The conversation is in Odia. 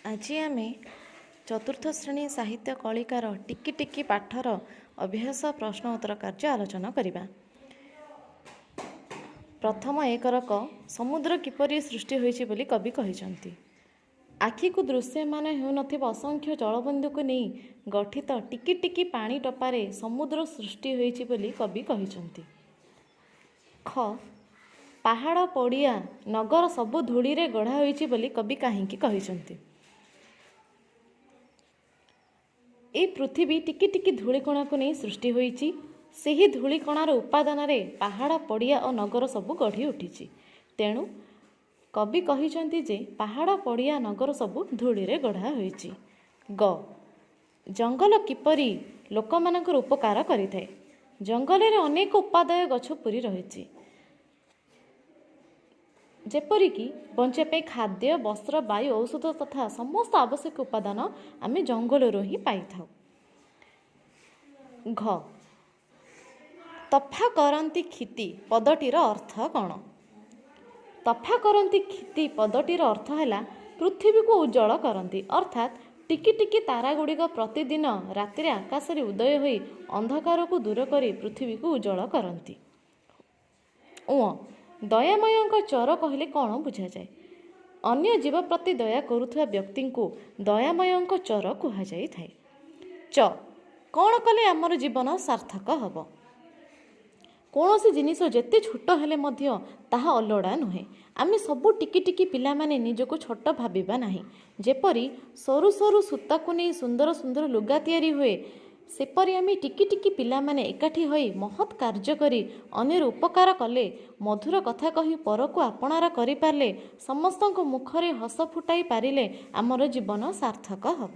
आज आम चतुर्थ श्रेणी साहित्य कलिकार टिकी टिकी पाठर अभ्यास प्रश्न उत्तर कार्य आलोचना करवा। प्रथम एक रक समुद्र किपरि सृष्टि होइछि बोली कवि कहिसंती। आखि को दृश्यमान हेउनथिबा असंख्य जलबंधु को नहीं गठित टिकी टिकी पानी टपारे समुद्र सृष्टि होइछि बोली कवि कहिसंती। ख पहाड़ पड़िया नगर सबु धूली रे गढ़ा होइछि बोली कवि काहींकी कहिसंती। ए पृथ्वी टिकी टिकी धूलिकणा को नहीं सृष्टि होइछि। ସେହି ଧୂଳିକଣାର ଉପାଦାନରେ ପାହାଡ଼ ପଡ଼ିଆ ଓ ନଗର ସବୁ ଗଢ଼ି ଉଠିଛି। ତେଣୁ କବି କହିଛନ୍ତି ଯେ ପାହାଡ଼ ପଡ଼ିଆ ନଗର ସବୁ ଧୂଳିରେ ଗଢ଼ା ହୋଇଛି। ଗ ଜଙ୍ଗଲ କିପରି ଲୋକମାନଙ୍କର ଉପକାର କରିଥାଏ। ଜଙ୍ଗଲରେ ଅନେକ ଉପାଦେୟ ଗଛ ପୂରି ରହିଛି, ଯେପରିକି ବଞ୍ଚିବା ପାଇଁ ଖାଦ୍ୟ, ବସ୍ତ୍ର, ବାୟୁ, ଔଷଧ ତଥା ସମସ୍ତ ଆବଶ୍ୟକ ଉପାଦାନ ଆମେ ଜଙ୍ଗଲରୁ ହିଁ ପାଇଥାଉ। ଘ ତଫା କରନ୍ତି କ୍ଷିତି ପଦଟିର ଅର୍ଥ କ'ଣ? ତଫା କରନ୍ତି କ୍ଷିତି ପଦଟିର ଅର୍ଥ ହେଲା ପୃଥିବୀକୁ ଉଜ୍ଜଳ କରନ୍ତି, ଅର୍ଥାତ୍ ଟିକି ଟିକି ତାରା ଗୁଡ଼ିକ ପ୍ରତିଦିନ ରାତିରେ ଆକାଶରେ ଉଦୟ ହୋଇ ଅନ୍ଧକାରକୁ ଦୂର କରି ପୃଥିବୀକୁ ଉଜ୍ଜଳ କରନ୍ତି। ଦୟାମୟଙ୍କ ଚର କହିଲେ କ'ଣ ବୁଝାଯାଏ? ଅନ୍ୟ ଜୀବ ପ୍ରତି ଦୟା କରୁଥିବା ବ୍ୟକ୍ତିଙ୍କୁ ଦୟାମୟଙ୍କ ଚର କୁହାଯାଇଥାଏ। ଚ କ'ଣ କଲେ ଆମର ଜୀବନ ସାର୍ଥକ ହେବ? କୌଣସି ଜିନିଷ ଯେତେ ଛୋଟ ହେଲେ ମଧ୍ୟ ତାହା ଅଲୋଡ଼ା ନୁହେଁ। ଆମେ ସବୁ ଟିକି ଟିକି ପିଲାମାନେ ନିଜକୁ ଛୋଟ ଭାବିବା ନାହିଁ। ଯେପରି ସରୁ ସରୁ ସୂତାକୁ ନେଇ ସୁନ୍ଦର ସୁନ୍ଦର ଲୁଗା ତିଆରି ହୁଏ, ସେପରି ଆମେ ଟିକି ଟିକି ପିଲାମାନେ ଏକାଠି ହୋଇ ମହତ୍ କାର୍ଯ୍ୟ କରି ଅନ୍ୟର ଉପକାର କଲେ, ମଧୁର କଥା କହି ପରକୁ ଆପଣାର କରିପାରିଲେ, ସମସ୍ତଙ୍କ ମୁଖରେ ହସ ଫୁଟାଇ ପାରିଲେ ଆମର ଜୀବନ ସାର୍ଥକ ହେବ।